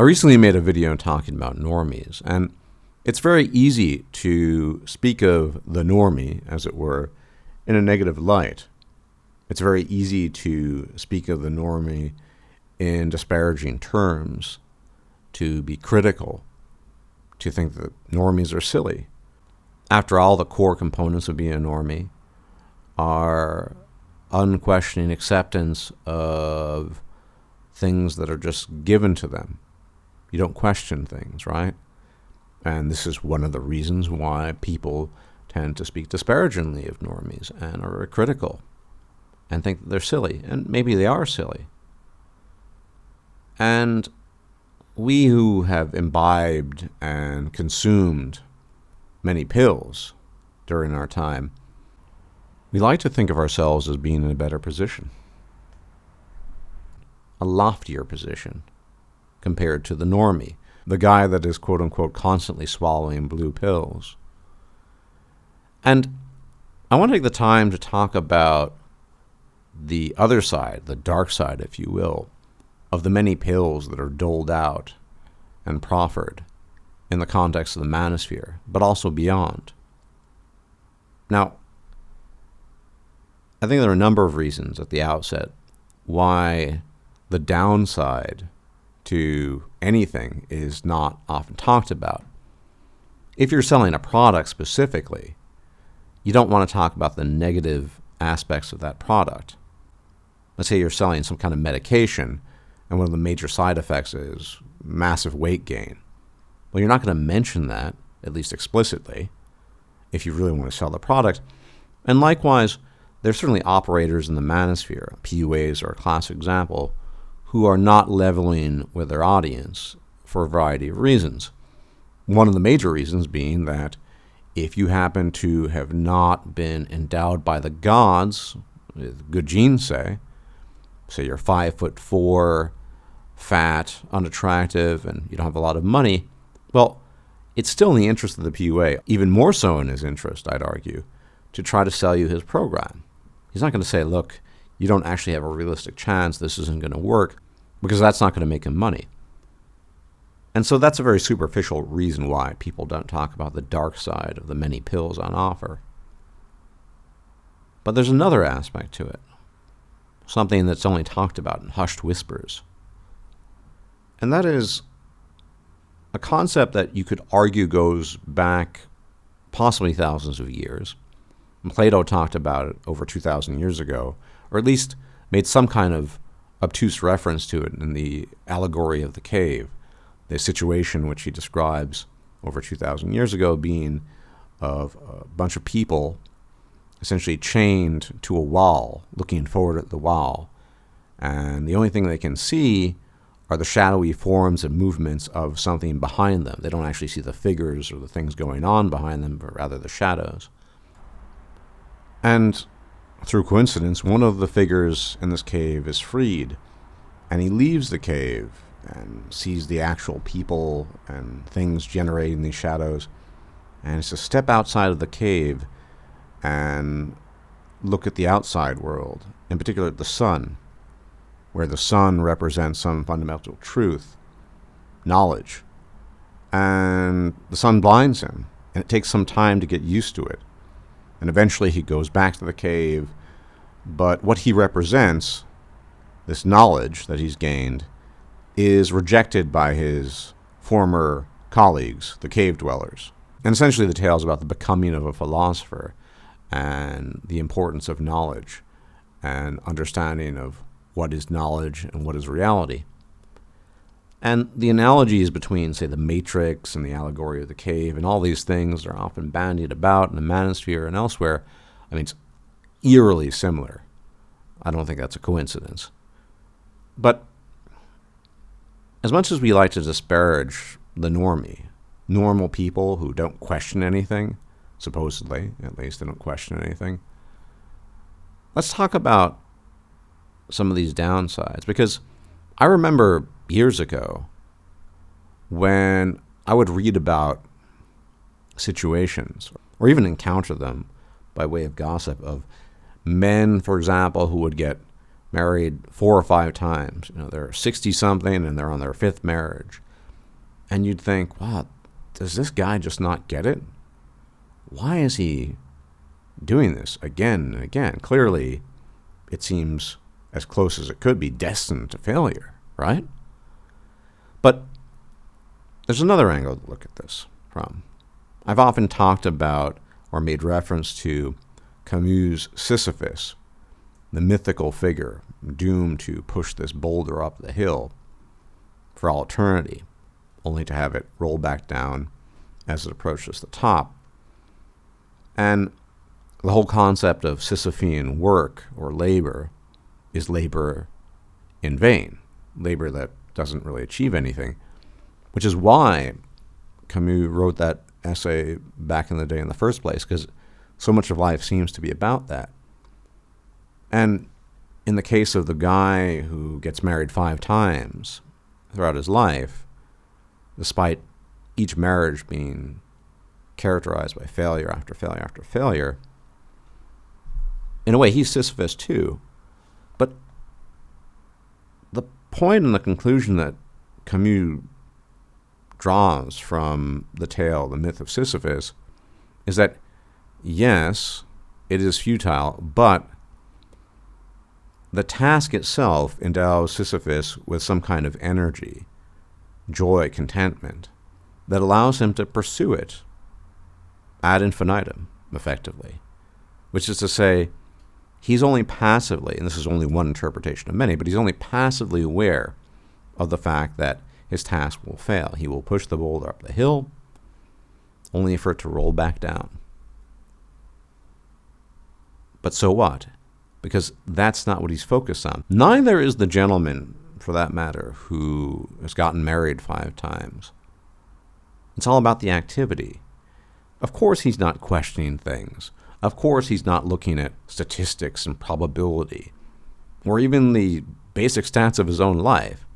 I recently made a video talking about normies, and it's very easy to speak of the normie, as it were, in a negative light. It's very easy to speak of the normie in disparaging terms, to be critical, to think that normies are silly. After all, the core components of being a normie are unquestioning acceptance of things that are just given to them. You don't question things, right? And this is one of the reasons why people tend to speak disparagingly of normies and are critical and think that they're silly. And maybe they are silly. And we who have imbibed and consumed many pills during our time, we like to think of ourselves as being in a better position, a loftier position compared to the normie, the guy that is quote-unquote constantly swallowing blue pills. And I want to take the time to talk about the other side, the dark side, if you will, of the many pills that are doled out and proffered in the context of the manosphere, but also beyond. Now, I think there are a number of reasons at the outset why the downside to anything is not often talked about. If you're selling a product specifically, you don't want to talk about the negative aspects of that product. Let's say you're selling some kind of medication, and one of the major side effects is massive weight gain. Well, you're not going to mention that, at least explicitly, if you really want to sell the product. And likewise, there's certainly operators in the manosphere, PUAs are a classic example, who are not leveling with their audience for a variety of reasons. One of the major reasons being that if you happen to have not been endowed by the gods, good genes say you're 5'4", fat, unattractive, and you don't have a lot of money, well, it's still in the interest of the PUA, even more so in his interest, I'd argue, to try to sell you his program. He's not going to say, look, you don't actually have a realistic chance, this isn't going to work, because that's not going to make him money. And so that's a very superficial reason why people don't talk about the dark side of the many pills on offer. But there's another aspect to it, something that's only talked about in hushed whispers. And that is a concept that you could argue goes back possibly thousands of years. Plato talked about it over 2,000 years ago, or at least made some kind of obtuse reference to it in the allegory of the cave, the situation which he describes over 2,000 years ago being of a bunch of people essentially chained to a wall, looking forward at the wall. And the only thing they can see are the shadowy forms and movements of something behind them. They don't actually see the figures or the things going on behind them, but rather the shadows. And through coincidence, one of the figures in this cave is freed, and he leaves the cave and sees the actual people and things generating these shadows, and it's to step outside of the cave and look at the outside world, in particular at the sun, where the sun represents some fundamental truth, knowledge, and the sun blinds him, and it takes some time to get used to it. And eventually he goes back to the cave, but what he represents, this knowledge that he's gained, is rejected by his former colleagues, the cave dwellers. And essentially the tale is about the becoming of a philosopher and the importance of knowledge and understanding of what is knowledge and what is reality. And the analogies between, say, the Matrix and the allegory of the cave and all these things are often bandied about in the manosphere and elsewhere. I mean, it's eerily similar. I don't think that's a coincidence. But as much as we like to disparage the normie, normal people who don't question anything, supposedly, at least they don't question anything, let's talk about some of these downsides. Because I remember years ago when I would read about situations or even encounter them by way of gossip of men, for example, who would get married 4 or 5 times. You know, they're 60-something and they're on their 5th marriage. And you'd think, wow, does this guy just not get it? Why is he doing this again and again? Clearly, it seems as close as it could be destined to failure, right? But there's another angle to look at this from. I've often talked about or made reference to Camus' Sisyphus, the mythical figure doomed to push this boulder up the hill for all eternity, only to have it roll back down as it approaches the top. And the whole concept of Sisyphean work or labor is labor in vain, labor that doesn't really achieve anything, which is why Camus wrote that essay back in the day in the first place, because so much of life seems to be about that. And in the case of the guy who gets married 5 times throughout his life, despite each marriage being characterized by failure after failure after failure, in a way, he's Sisyphus too. But the point and the conclusion that Camus draws from the tale, the myth of Sisyphus, is that, yes, it is futile, but the task itself endows Sisyphus with some kind of energy, joy, contentment, that allows him to pursue it ad infinitum, effectively. Which is to say, he's only passively, and this is only one interpretation of many, but he's only passively aware of the fact that his task will fail. He will push the boulder up the hill, only for it to roll back down. But so what? Because that's not what he's focused on. Neither is the gentleman, for that matter, who has gotten married 5 times. It's all about the activity. Of course he's not questioning things. Of course he's not looking at statistics and probability, or even the basic stats of his own life.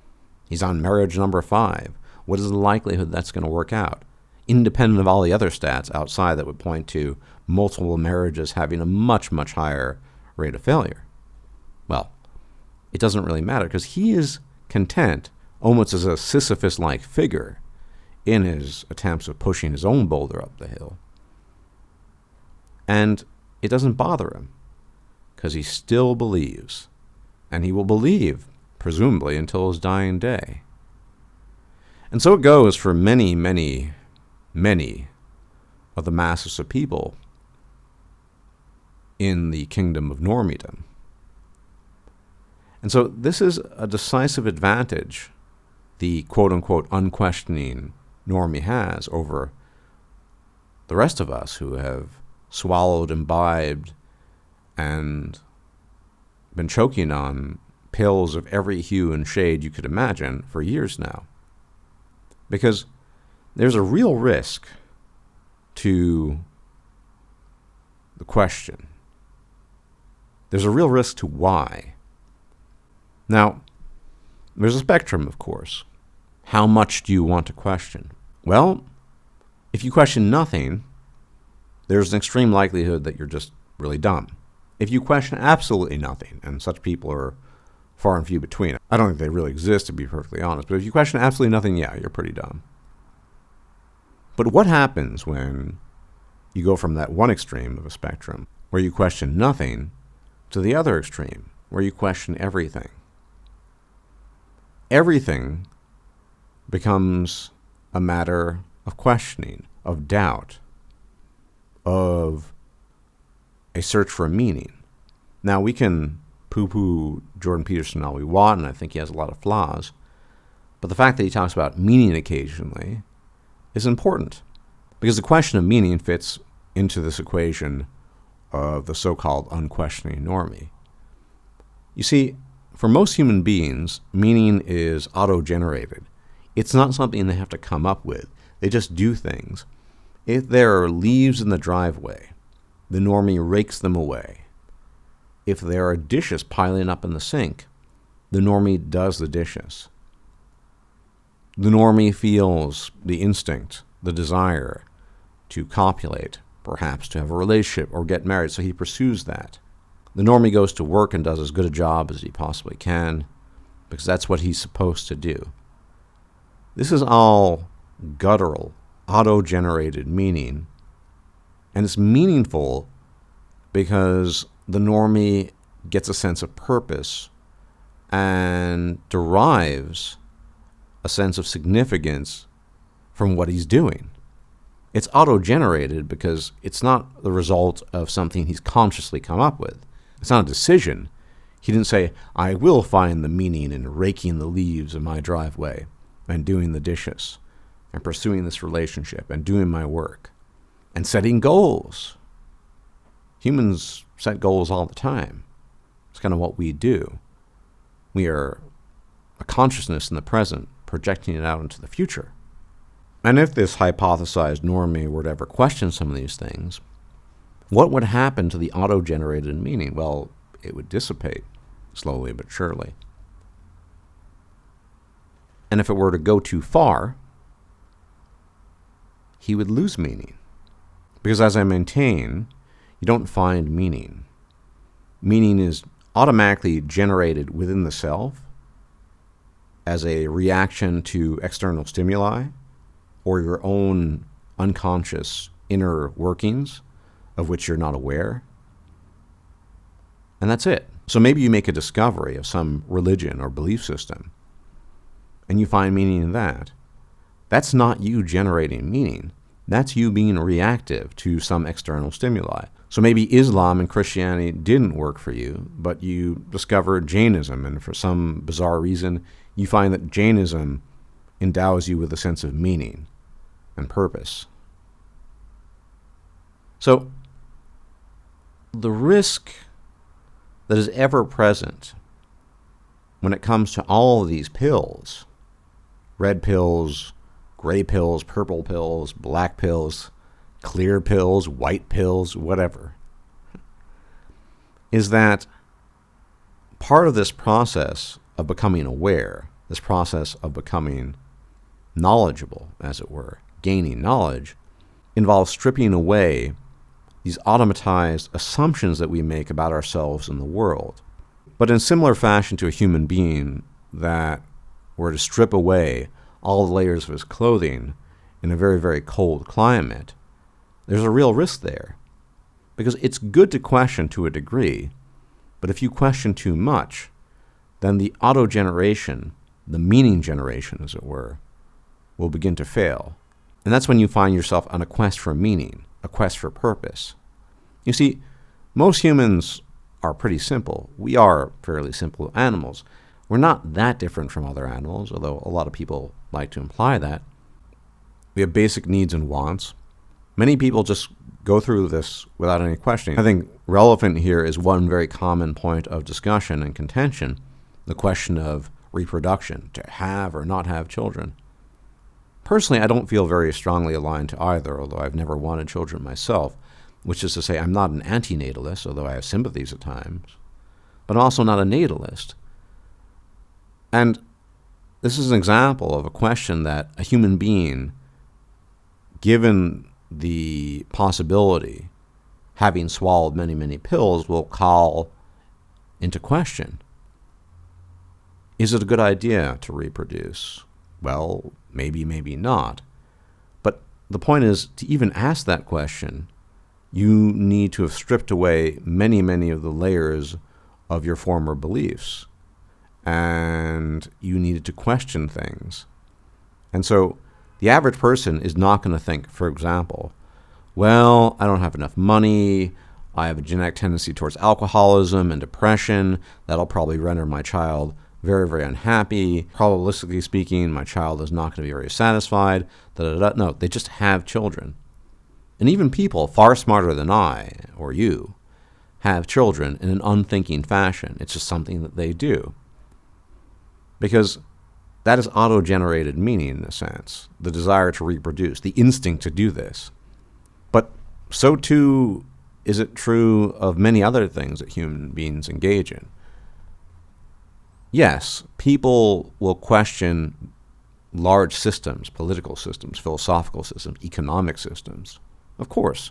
He's on marriage number 5. What is the likelihood that's going to work out? Independent of all the other stats outside that would point to multiple marriages having a much, much higher rate of failure. Well, it doesn't really matter because he is content, almost as a Sisyphus-like figure, in his attempts of pushing his own boulder up the hill. And it doesn't bother him because he still believes, and he will believe, presumably, until his dying day. And so it goes for many, many, many of the masses of people in the kingdom of normiedom. And so this is a decisive advantage the quote-unquote unquestioning normie has over the rest of us who have swallowed, imbibed, and been choking on pills of every hue and shade you could imagine for years now. Because there's a real risk to the question. There's a real risk to why. Now, there's a spectrum, of course. How much do you want to question? Well, if you question nothing, there's an extreme likelihood that you're just really dumb. If you question absolutely nothing, and such people are far and few between, I don't think they really exist, to be perfectly honest, but if you question absolutely nothing, yeah, you're pretty dumb. But what happens when you go from that one extreme of a spectrum, where you question nothing, to the other extreme, where you question everything? Everything becomes a matter of questioning, of doubt, of a search for a meaning. Now, we can poo-poo Jordan Peterson all we want, and I think he has a lot of flaws, but the fact that he talks about meaning occasionally is important, because the question of meaning fits into this equation of the so-called unquestioning normie. You see, for most human beings, meaning is auto-generated. It's not something they have to come up with. They just do things. If there are leaves in the driveway, the normie rakes them away. If there are dishes piling up in the sink, the normie does the dishes. The normie feels the instinct, the desire to copulate, perhaps to have a relationship or get married, so he pursues that. The normie goes to work and does as good a job as he possibly can, because that's what he's supposed to do. This is all guttural, auto-generated meaning. And it's meaningful because the normie gets a sense of purpose and derives a sense of significance from what he's doing. It's auto-generated because it's not the result of something he's consciously come up with. It's not a decision. He didn't say, I will find the meaning in raking the leaves of my driveway and doing the dishes and pursuing this relationship and doing my work and setting goals. Humans set goals all the time. It's kind of what we do. We are a consciousness in the present, projecting it out into the future. And if this hypothesized normie were to ever question some of these things, what would happen to the auto-generated meaning? Well, it would dissipate slowly but surely. And if it were to go too far, he would lose meaning. Because as I maintain, you don't find meaning. Meaning is automatically generated within the self as a reaction to external stimuli or your own unconscious inner workings of which you're not aware. And that's it. So maybe you make a discovery of some religion or belief system and you find meaning in that. That's not you generating meaning. That's you being reactive to some external stimuli. So maybe Islam and Christianity didn't work for you, but you discovered Jainism, and for some bizarre reason, you find that Jainism endows you with a sense of meaning and purpose. So the risk that is ever present when it comes to all of these pills, red pills, gray pills, purple pills, black pills, clear pills, white pills, whatever, is that part of this process of becoming aware, this process of becoming knowledgeable, as it were, gaining knowledge, involves stripping away these automatized assumptions that we make about ourselves and the world. But in similar fashion to a human being that were to strip away all the layers of his clothing in a very, very cold climate, there's a real risk there. Because it's good to question to a degree, but if you question too much, then the auto-generation, the meaning generation, as it were, will begin to fail. And that's when you find yourself on a quest for meaning, a quest for purpose. You see, most humans are pretty simple. We are fairly simple animals. We're not that different from other animals, although a lot of people like to imply that. We have basic needs and wants. Many people just go through this without any questioning. I think relevant here is one very common point of discussion and contention, the question of reproduction, to have or not have children. Personally, I don't feel very strongly aligned to either, although I've never wanted children myself, which is to say I'm not an antinatalist, although I have sympathies at times, but I'm also not a natalist. And this is an example of a question that a human being, given the possibility, having swallowed many, many pills, will call into question. Is it a good idea to reproduce? Well, maybe, maybe not. But the point is, to even ask that question, you need to have stripped away many, many of the layers of your former beliefs. And you needed to question things. And so the average person is not going to think, for example, well, I don't have enough money, I have a genetic tendency towards alcoholism and depression, that'll probably render my child very, very unhappy. Probabilistically speaking, my child is not going to be very satisfied. No, they just have children. And even people far smarter than I or you have children in an unthinking fashion. It's just something that they do. Because that is auto-generated meaning in a sense, the desire to reproduce, the instinct to do this. But so too is it true of many other things that human beings engage in. Yes, people will question large systems, political systems, philosophical systems, economic systems, of course.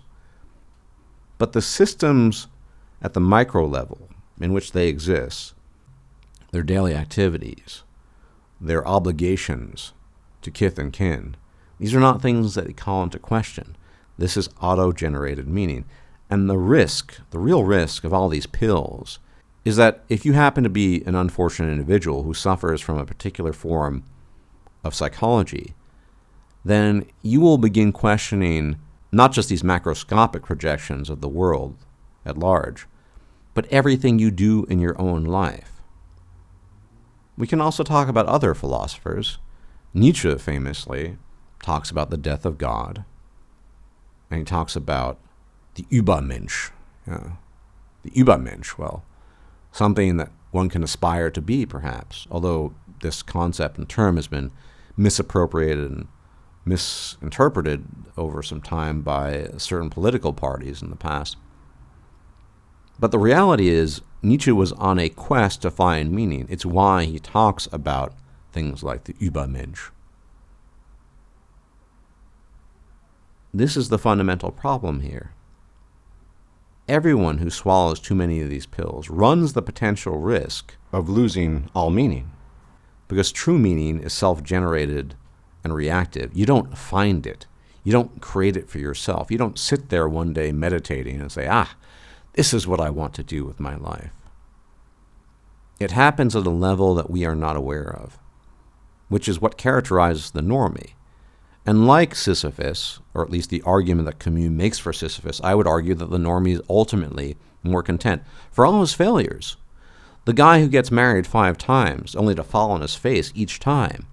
But the systems at the micro level in which they exist, their daily activities, their obligations to kith and kin, These are not things that they call into question. This is auto-generated meaning. And the real risk of all these pills is that if you happen to be an unfortunate individual who suffers from a particular form of psychology, then you will begin questioning not just these macroscopic projections of the world at large, but everything you do in your own life. We can also talk about other philosophers. Nietzsche famously talks about the death of God, and he talks about the Übermensch. The Übermensch, well, something that one can aspire to be, perhaps, although this concept and term has been misappropriated and misinterpreted over some time by certain political parties in the past. But the reality is, Nietzsche was on a quest to find meaning. It's why he talks about things like the Übermensch. This is the fundamental problem here. Everyone who swallows too many of these pills runs the potential risk of losing all meaning, because true meaning is self-generated and reactive. You don't find it. You don't create it for yourself. You don't sit there one day meditating and say, this is what I want to do with my life. It happens at a level that we are not aware of, which is what characterizes the normie. And like Sisyphus, or at least the argument that Camus makes for Sisyphus, I would argue that the normie is ultimately more content. For all his failures, the guy who gets married 5 times, only to fall on his face each time,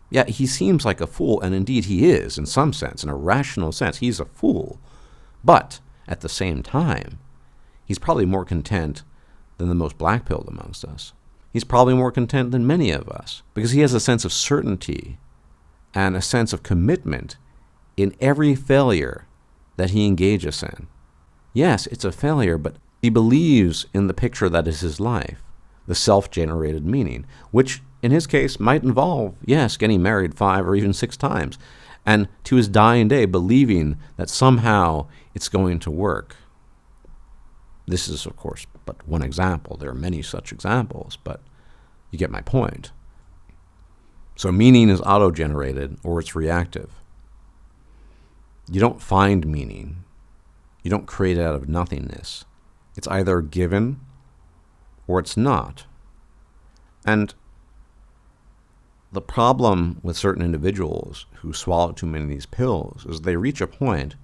yeah, he seems like a fool, and indeed he is, in some sense, in a rational sense, he's a fool. But at the same time, he's probably more content than the most black-pilled amongst us. He's probably more content than many of us, because he has a sense of certainty and a sense of commitment in every failure that he engages in. Yes, it's a failure, but he believes in the picture that is his life, the self-generated meaning, which in his case might involve, yes, getting married 5 or even 6 times, and to his dying day believing that somehow it's going to work. This is, of course, but one example. There are many such examples, but you get my point. So meaning is auto-generated or it's reactive. You don't find meaning. You don't create it out of nothingness. It's either given or it's not. And the problem with certain individuals who swallow too many of these pills is they reach a point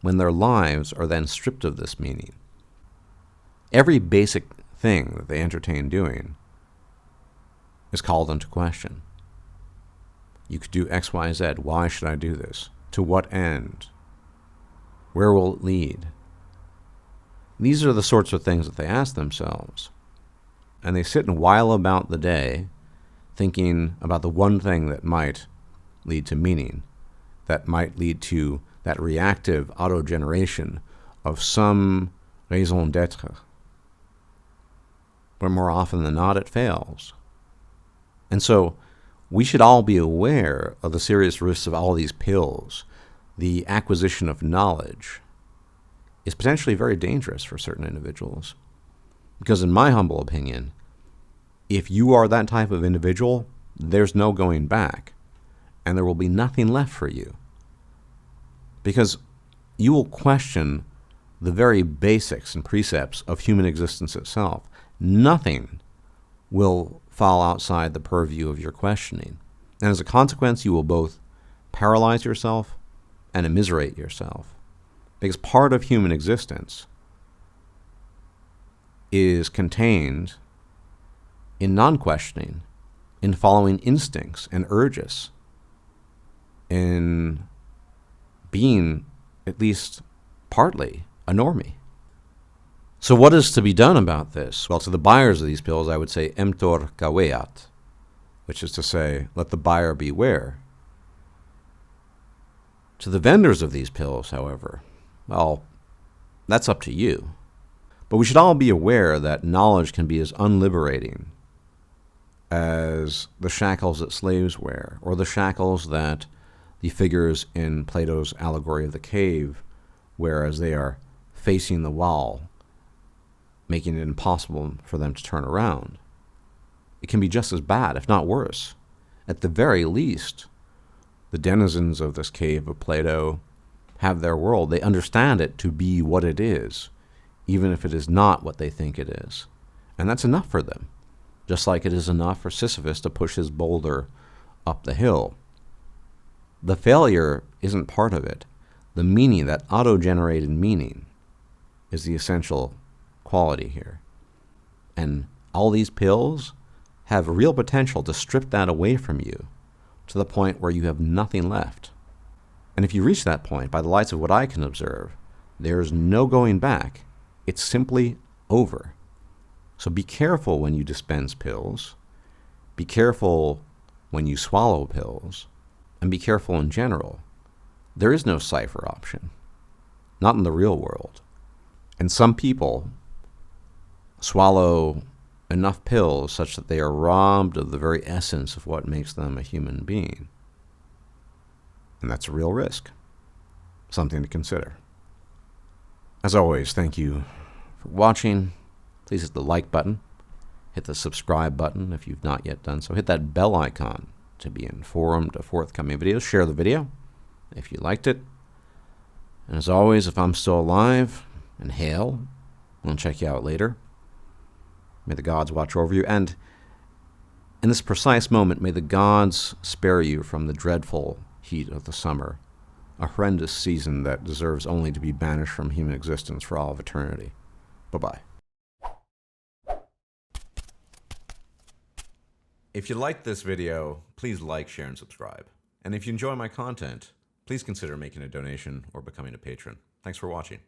when their lives are then stripped of this meaning. Every basic thing that they entertain doing is called into question. You could do X, Y, Z. Why should I do this? To what end? Where will it lead? These are the sorts of things that they ask themselves. And they sit and while about the day thinking about the one thing that might lead to meaning, that might lead to that reactive auto-generation of some raison d'être. But more often than not, it fails. And so we should all be aware of the serious risks of all these pills. The acquisition of knowledge is potentially very dangerous for certain individuals. Because in my humble opinion, if you are that type of individual, there's no going back, and there will be nothing left for you. Because you will question the very basics and precepts of human existence itself. Nothing will fall outside the purview of your questioning. And as a consequence, you will both paralyze yourself and immiserate yourself. Because part of human existence is contained in non-questioning, in following instincts and urges, in being, at least partly, a normie. So what is to be done about this? Well, to the buyers of these pills, I would say, emptor kaweat, which is to say, let the buyer beware. To the vendors of these pills, however, well, that's up to you. But we should all be aware that knowledge can be as unliberating as the shackles that slaves wear, or the shackles that the figures in Plato's allegory of the cave wear as they are facing the wall, making it impossible for them to turn around. It can be just as bad, if not worse. At the very least, The denizens of this cave of Plato have their world. They understand it to be what it is, even if it is not what they think it is. And that's enough for them, just like it is enough for Sisyphus to push his boulder up the hill. The failure isn't part of it. The meaning, that auto-generated meaning, is the essential quality here. And all these pills have real potential to strip that away from you to the point where you have nothing left. And if you reach that point, by the lights of what I can observe, there's no going back. It's simply over. So be careful when you dispense pills. Be careful when you swallow pills. And be careful in general. There is no cipher option. Not in the real world. And some people swallow enough pills such that they are robbed of the very essence of what makes them a human being. And that's a real risk. Something to consider. As always, thank you for watching. Please hit the like button. Hit the subscribe button if you've not yet done so. Hit that bell icon to be informed of forthcoming videos. Share the video if you liked it. And as always, if I'm still alive and hail, I'll check you out later. May the gods watch over you. And in this precise moment, may the gods spare you from the dreadful heat of the summer, a horrendous season that deserves only to be banished from human existence for all of eternity. Bye-bye. If you liked this video, please like, share, and subscribe. And if you enjoy my content, please consider making a donation or becoming a patron. Thanks for watching.